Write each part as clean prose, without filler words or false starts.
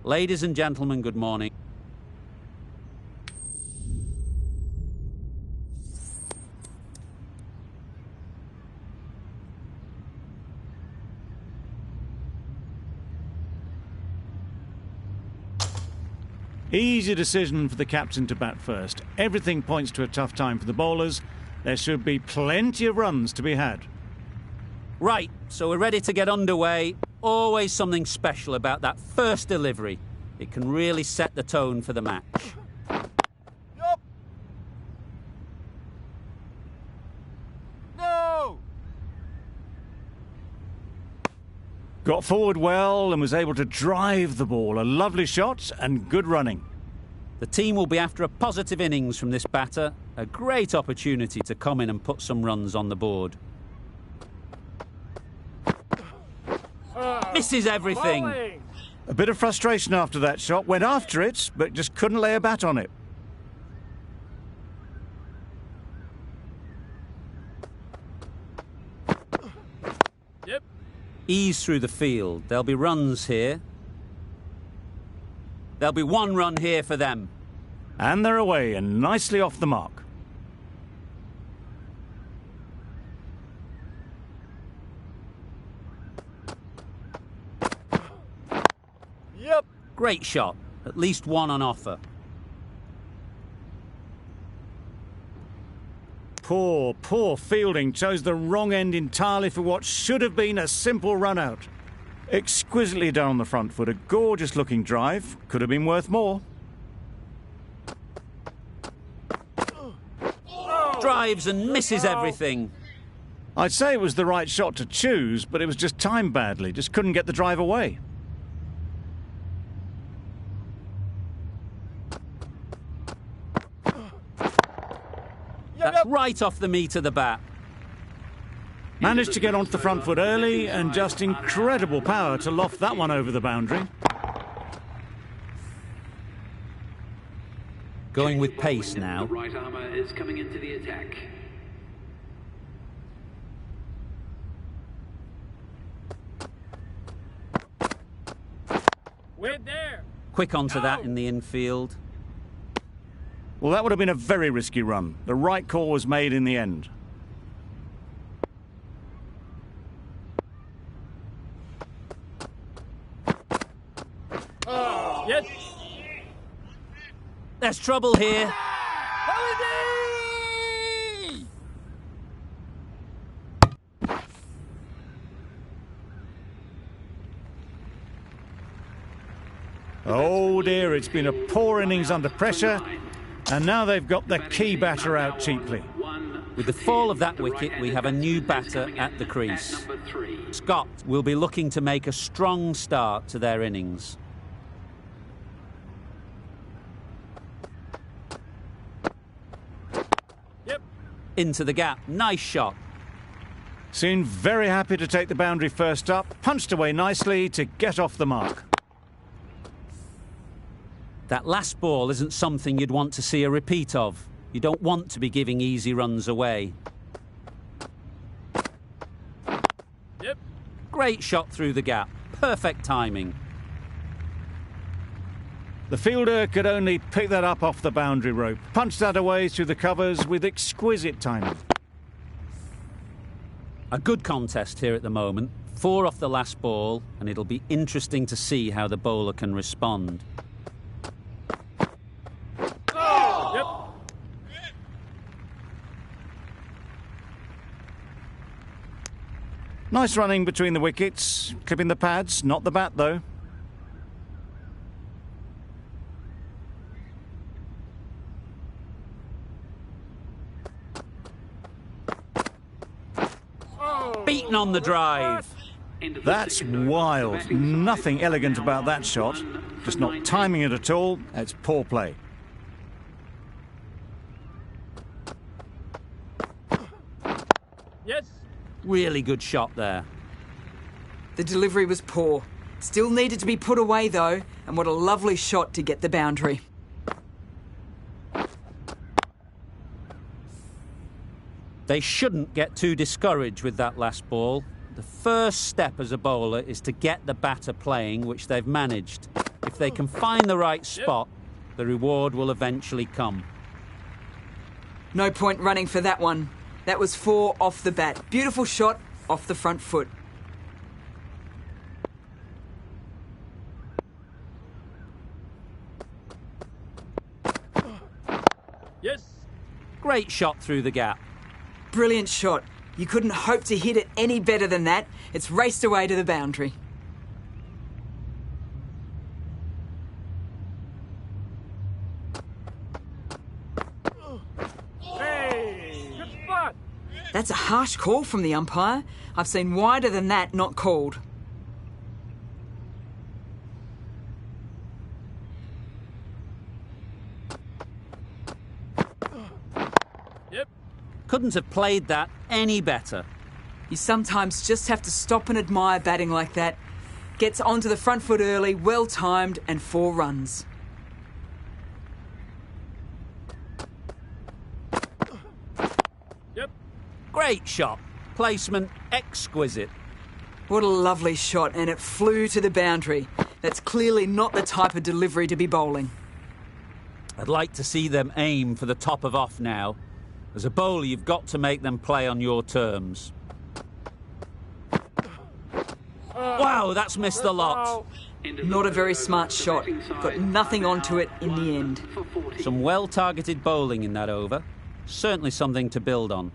Ladies and gentlemen, good morning. Easy decision for the captain to bat first. Everything points to a tough time for the bowlers. There should be plenty of runs to be had. Right, so we're ready to get underway. Always something special about that first delivery. It can really set the tone for the match. Yup. No! Got forward well and was able to drive the ball. A lovely shot and good running. The team will be after a positive innings from this batter. A great opportunity to come in and put some runs on the board. Misses everything. Bowling. A bit of frustration after that shot. Went after it, but just couldn't lay a bat on it. Yep. Ease through the field. There'll be runs here. There'll be one run here for them. And they're away and nicely off the mark. Yep. Great shot. At least one on offer. Poor fielding. Chose the wrong end entirely for what should have been a simple run out. Exquisitely done on the front foot. A gorgeous looking drive. Could have been worth more. Drives and misses everything. I'd say it was the right shot to choose, but it was just timed badly. Just couldn't get the drive away. That's right off the meat of the bat. Managed to get onto the front foot early and just incredible power to loft that one over the boundary. Going with pace now. The right armour is coming into the attack. We're there. Quick onto that in the infield. Well, that would have been a very risky run. The right call was made in the end. Yes. There's trouble here. Holiday! Oh dear, it's been a poor innings under pressure. And now they've got the key batter out cheaply. With the fall of that wicket, we have a new batter at the crease. Scott will be looking to make a strong start to their innings. Yep. Into the gap. Nice shot. Seemed very happy to take the boundary first up. Punched away nicely to get off the mark. That last ball isn't something you'd want to see a repeat of. You don't want to be giving easy runs away. Yep. Great shot through the gap. Perfect timing. The fielder could only pick that up off the boundary rope. Punched that away through the covers with exquisite timing. A good contest here at the moment. 4 off the last ball, and it'll be interesting to see how the bowler can respond. Yep. Nice running between the wickets. Clipping the pads, not the bat though. Beaten on the drive. That's wild. Nothing elegant about that shot. Just not timing it at all. It's poor play. Yes. Really good shot there. The delivery was poor. Still needed to be put away though, and what a lovely shot to get the boundary. They shouldn't get too discouraged with that last ball. The first step as a bowler is to get the batter playing, which they've managed. If they can find the right spot, the reward will eventually come. No point running for that one. That was 4 off the bat. Beautiful shot off the front foot. Yes. Great shot through the gap. Brilliant shot. You couldn't hope to hit it any better than that. It's raced away to the boundary. Hey, good spot. That's a harsh call from the umpire. I've seen wider than that not called. Yep. Couldn't have played that any better. You sometimes just have to stop and admire batting like that. Gets onto the front foot early, well timed, and 4 runs. Yep. Great shot. Placement exquisite. What a lovely shot, and it flew to the boundary. That's clearly not the type of delivery to be bowling. I'd like to see them aim for the top of off now. As a bowler, you've got to make them play on your terms. Wow, that's missed a lot. Not a very smart shot. Got nothing onto it in the end. Some well-targeted bowling in that over. Certainly something to build on.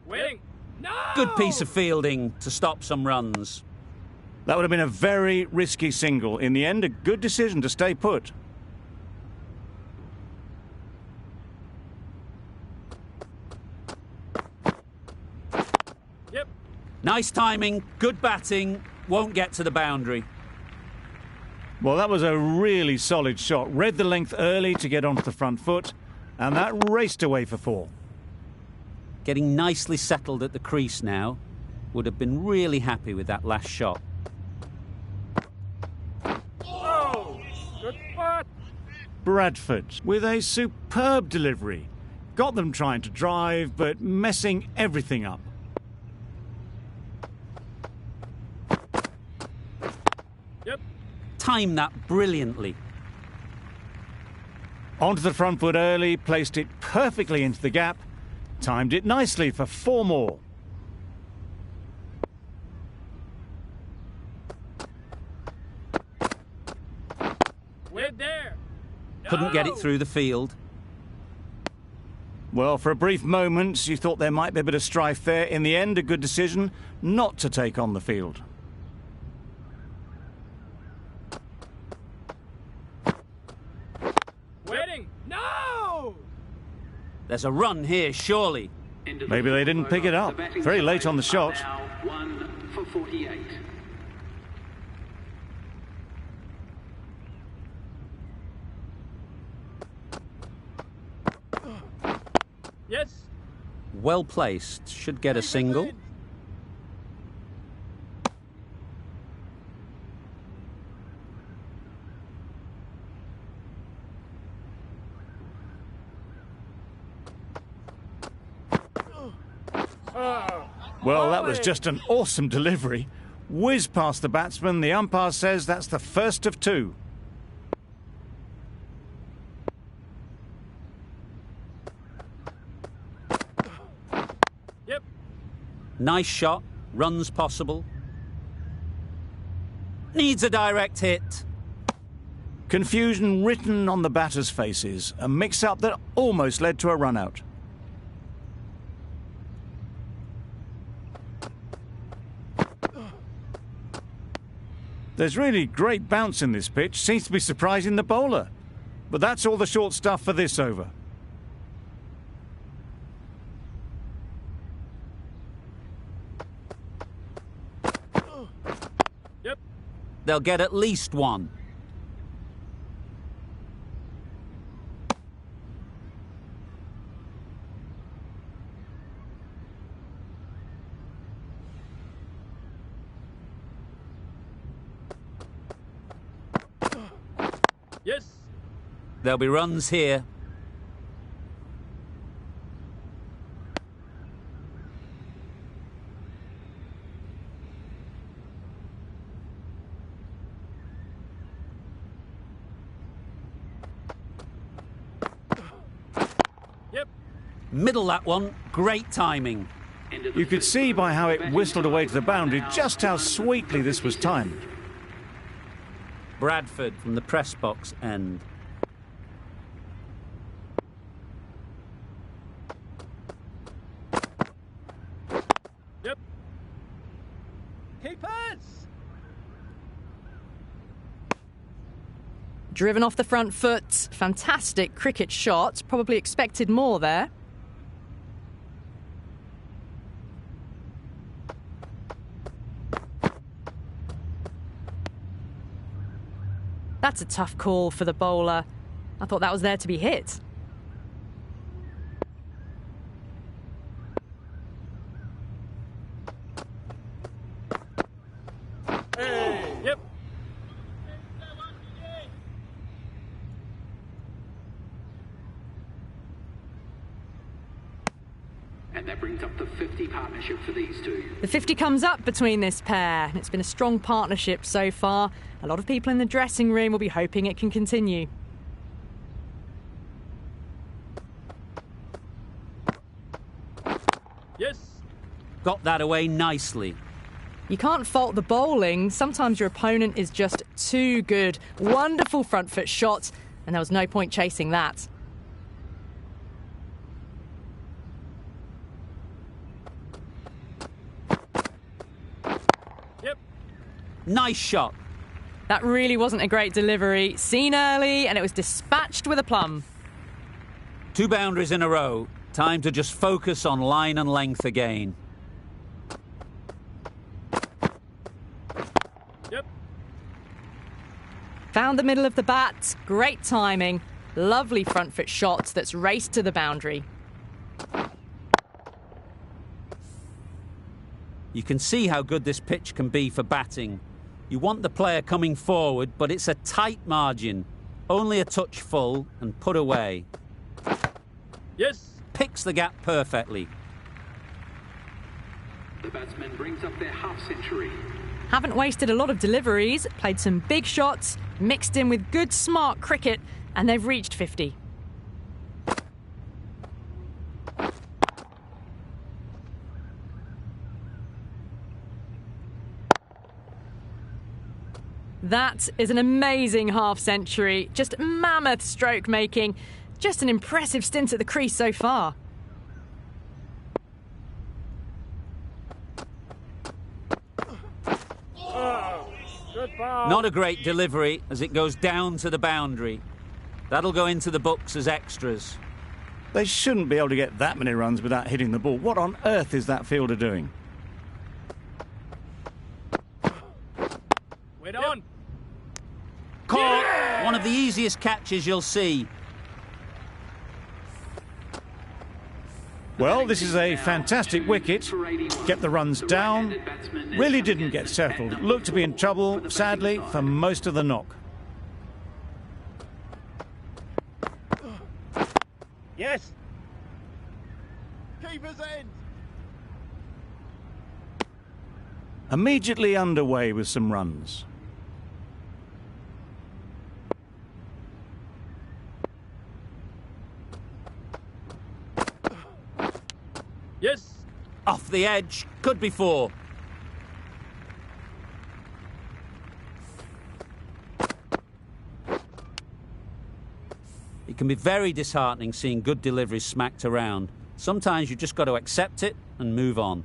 Waiting. No. Good piece of fielding to stop some runs. That would have been a very risky single. In the end, a good decision to stay put. Yep. Nice timing, good batting, won't get to the boundary. Well, that was a really solid shot. Read the length early to get onto the front foot, and that raced away for 4. Getting nicely settled at the crease now. Would have been really happy with that last shot. Oh, good spot. Bradford with a superb delivery. Got them trying to drive, but messing everything up. Yep. Timed that brilliantly. Onto the front foot early, placed it perfectly into the gap, timed it nicely for 4 more. We're there. Couldn't get it through the field. Well, for a brief moment, you thought there might be a bit of strife there. In the end, a good decision not to take on the field. Waiting. No. There's a run here, surely. Maybe they didn't pick it up. Very late on the shot. 1 for 48. Yes. Well placed. Should get a single. Well, that was just an awesome delivery. Whiz past the batsman. The umpire says that's the first of 2. Yep. Nice shot. Runs possible. Needs a direct hit. Confusion written on the batters' faces. A mix-up that almost led to a run-out. There's really great bounce in this pitch. Seems to be surprising the bowler. But that's all the short stuff for this over. Yep. They'll get at least 1. Yes. There'll be runs here. Middle that one. Great timing. You could see by how it whistled away to the boundary just how sweetly this was timed. Bradford from the press box end. Yep. Keepers! Driven off the front foot. Fantastic cricket shot. Probably expected more there. That's a tough call for the bowler. I thought that was there to be hit. Hey! Yep. And that brings up the 50 partnership for these two. The 50 comes up between this pair. It's been a strong partnership so far. A lot of people in the dressing room will be hoping it can continue. Yes. Got that away nicely. You can't fault the bowling. Sometimes your opponent is just too good. Wonderful front foot shot, and there was no point chasing that. Yep. Nice shot. That really wasn't a great delivery. Seen early, and it was dispatched with a plum. 2 boundaries in a row. Time to just focus on line and length again. Yep. Found the middle of the bat. Great timing. Lovely front foot shot that's raced to the boundary. You can see how good this pitch can be for batting. You want the player coming forward, but it's a tight margin. Only a touch full and put away. Yes. Picks the gap perfectly. The batsman brings up their half-century. Haven't wasted a lot of deliveries, played some big shots, mixed in with good smart cricket, and they've reached 50. That is an amazing half-century. Just mammoth stroke making. Just an impressive stint at the crease so far. Good ball. Not a great delivery as it goes down to the boundary. That'll go into the books as extras. They shouldn't be able to get that many runs without hitting the ball. What on earth is that fielder doing? Wait on. Caught. One of the easiest catches you'll see. Well, this is a fantastic wicket. Get the runs down. Really didn't get settled. Looked to be in trouble, sadly, for most of the knock. Yes. Keeper's end. Immediately underway with some runs. Yes. Off the edge. Could be 4. It can be very disheartening seeing good deliveries smacked around. Sometimes you just got to accept it and move on.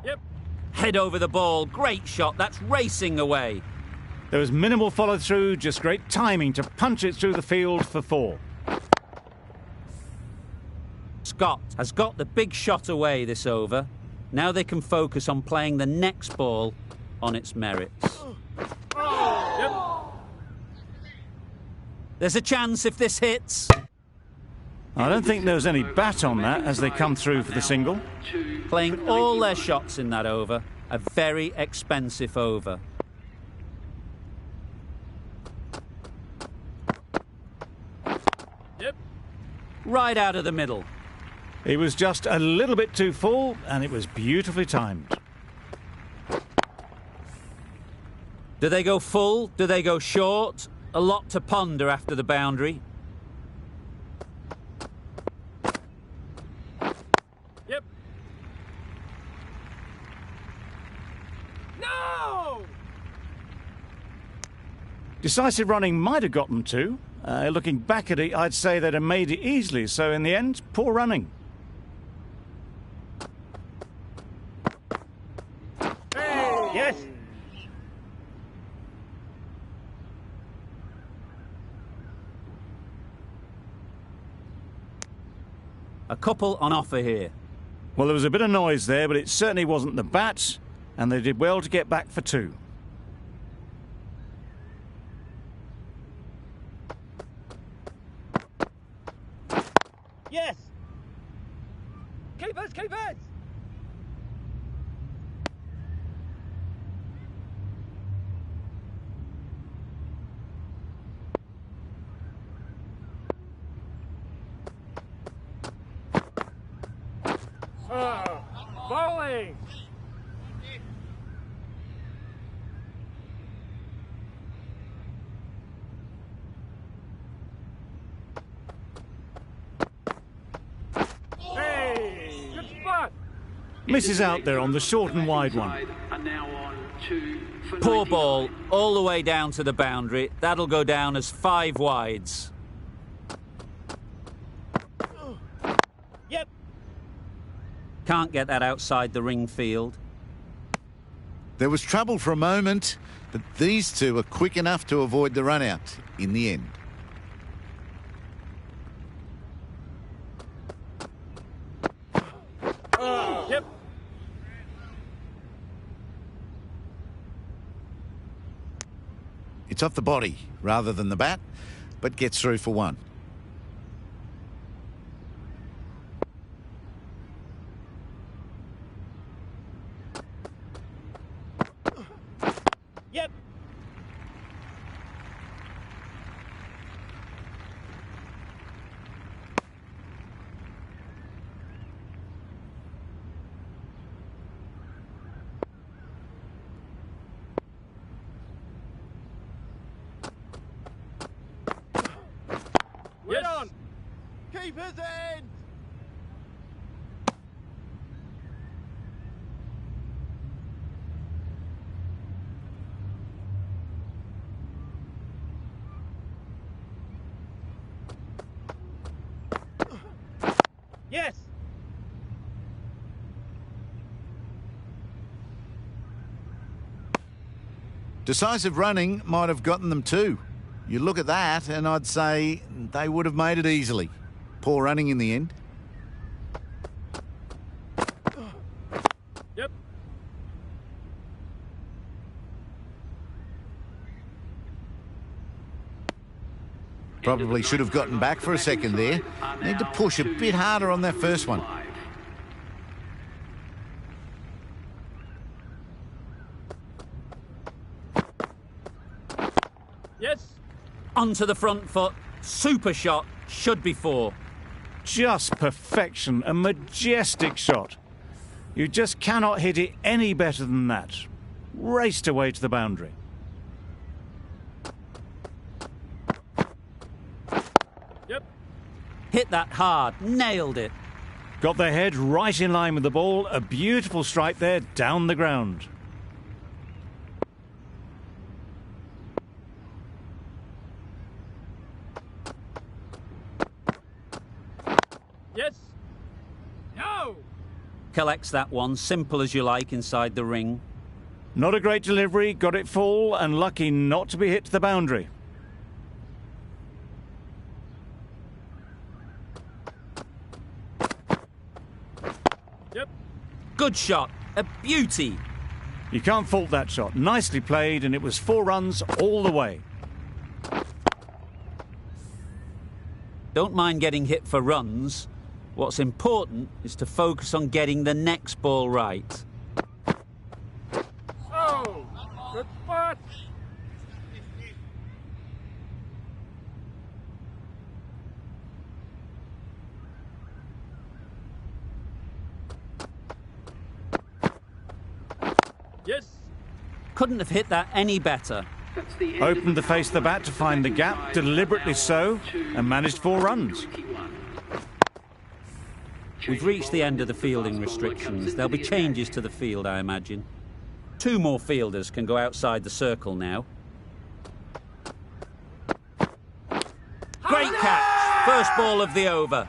Yep. Head over the ball. Great shot. That's racing away. There was minimal follow-through, just great timing to punch it through the field for 4. Scott has got the big shot away this over. Now they can focus on playing the next ball on its merits. Yep. There's a chance if this hits. I don't think there was any bat on that as they come through for the single. Playing all their shots in that over. A very expensive over. Yep. Right out of the middle. It was just a little bit too full, and it was beautifully timed. Do they go full? Do they go short? A lot to ponder after the boundary. Yep. No! Decisive running might have got them two. Looking back at it, I'd say they'd have made it easily, so in the end, poor running. Hey! Yes! A couple on offer here. Well, there was a bit of noise there, but it certainly wasn't the bats, and they did well to get back for two. Yes! Keepers, keepers! Bowling! Hey! Good spot! Misses out there on the short and wide one. And now on to for Poor 99. ball, all the way down to the boundary. That'll go down as 5 wides. Yep! Can't get that outside the ring field. There was trouble for a moment, but these two were quick enough to avoid the run-out in the end. Yep! It's off the body rather than the bat, but gets through for one. Yep! Yes! On! Keepers in! Yes! Decisive running might have gotten them too. You look at that and I'd say they would have made it easily. Poor running in the end. Yep! Probably should have gotten back for a second there. Need to push a bit harder on that first one. Yes! Onto the front foot. Super shot. Should be 4. Just perfection, a majestic shot. You just cannot hit it any better than that. Raced away to the boundary. Yep! Hit that hard. Nailed it. Got their head right in line with the ball. A beautiful strike there down the ground. Yes! No! Collects that one. Simple as you like inside the ring. Not a great delivery, got it full and lucky not to be hit to the boundary. Yep! Good shot. A beauty. You can't fault that shot. Nicely played, and it was 4 runs all the way. Don't mind getting hit for runs. What's important is to focus on getting the next ball right. Oh! Good spot! Yes! Couldn't have hit that any better. That's the end Opened of the face of the bat to find the gap, deliberately so, and managed 4 runs. We've reached the end of the fielding restrictions. There'll be changes to the field, I imagine. 2 more fielders can go outside the circle now. Great catch! First ball of the over.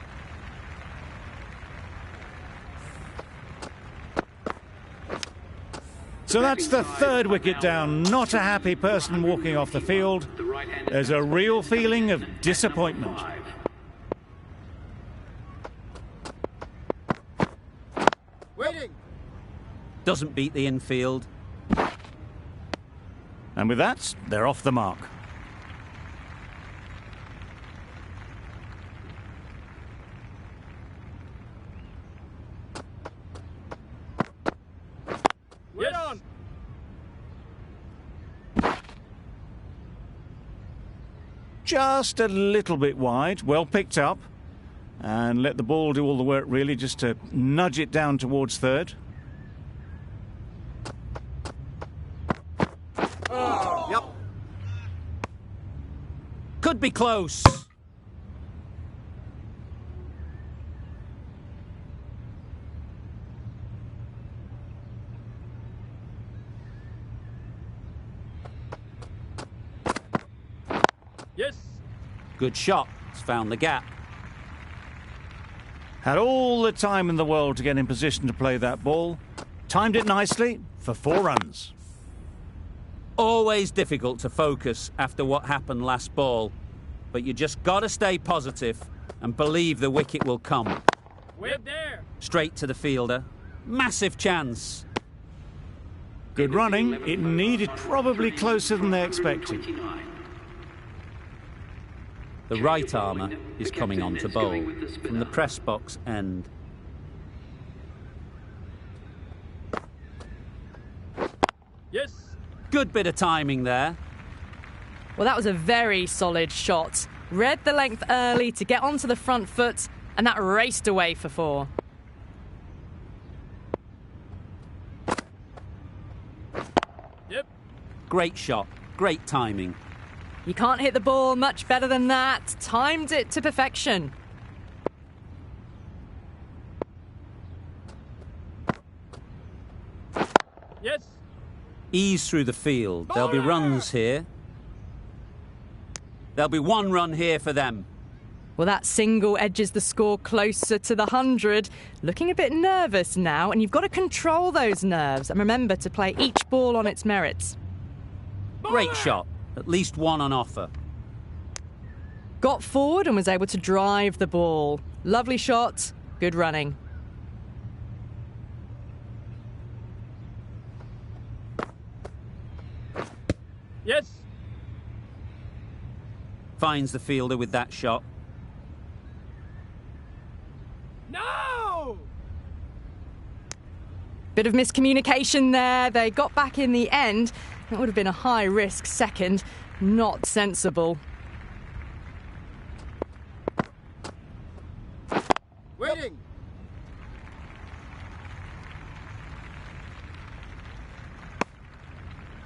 So that's the 3rd wicket down. Not a happy person walking off the field. There's a real feeling of disappointment. Waiting. Doesn't beat the infield. And with that, they're off the mark. Yes. On. Just a little bit wide, well picked up. And let the ball do all the work, really, just to nudge it down towards 3rd. Yep. Could be close. Yes. Good shot. It's found the gap. Had all the time in the world to get in position to play that ball. Timed it nicely for 4 runs. Always difficult to focus after what happened last ball, but you just got to stay positive and believe the wicket will come. We're there. Straight to the fielder. Massive chance. Good running. It needed probably closer than they expected. The right armour is coming on to bowl from the press box end. Yes. Good bit of timing there. Well, that was a very solid shot. Read the length early to get onto the front foot, and that raced away for 4. Yep. Great shot. Great timing. You can't hit the ball much better than that. Timed it to perfection. Yes. Ease through the field. There'll be runs here. There'll be 1 run here for them. Well, that single edges the score closer to the 100. Looking a bit nervous now, and you've got to control those nerves and remember to play each ball on its merits. Great shot. At least 1 on offer. Got forward and was able to drive the ball. Lovely shot. Good running. Yes. Finds the fielder with that shot. No. Bit of miscommunication there. They got back in the end. That would have been a high-risk second. Not sensible. Waiting.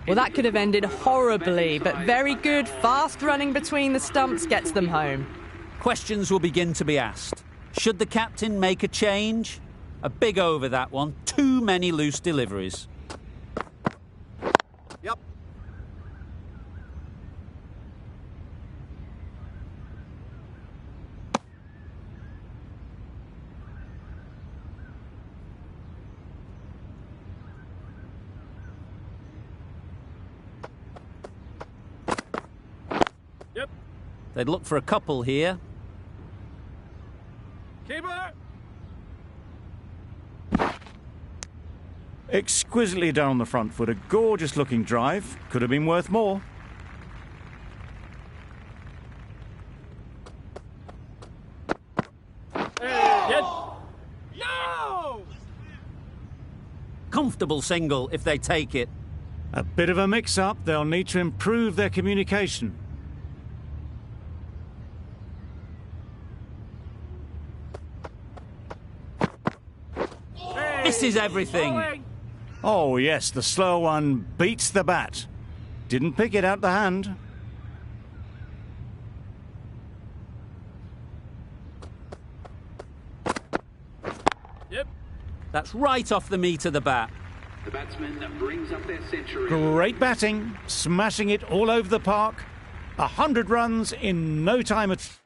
Well, that could have ended horribly, but very good. Fast running between the stumps gets them home. Questions will begin to be asked. Should the captain make a change? A big over, that one. Too many loose deliveries. Yep. Yep. They'd look for a couple here. Keeper. Exquisitely down the front foot. A gorgeous looking drive. Could have been worth more. Yes. No. Comfortable single if they take it. A bit of a mix-up. They'll need to improve their communication. Misses everything. Bowling. Oh, yes, the slow one beats the bat. Didn't pick it out the hand. Yep. That's right off the meat of the bat. The batsman that brings up their century. Great batting, smashing it all over the park. 100 runs in no time at...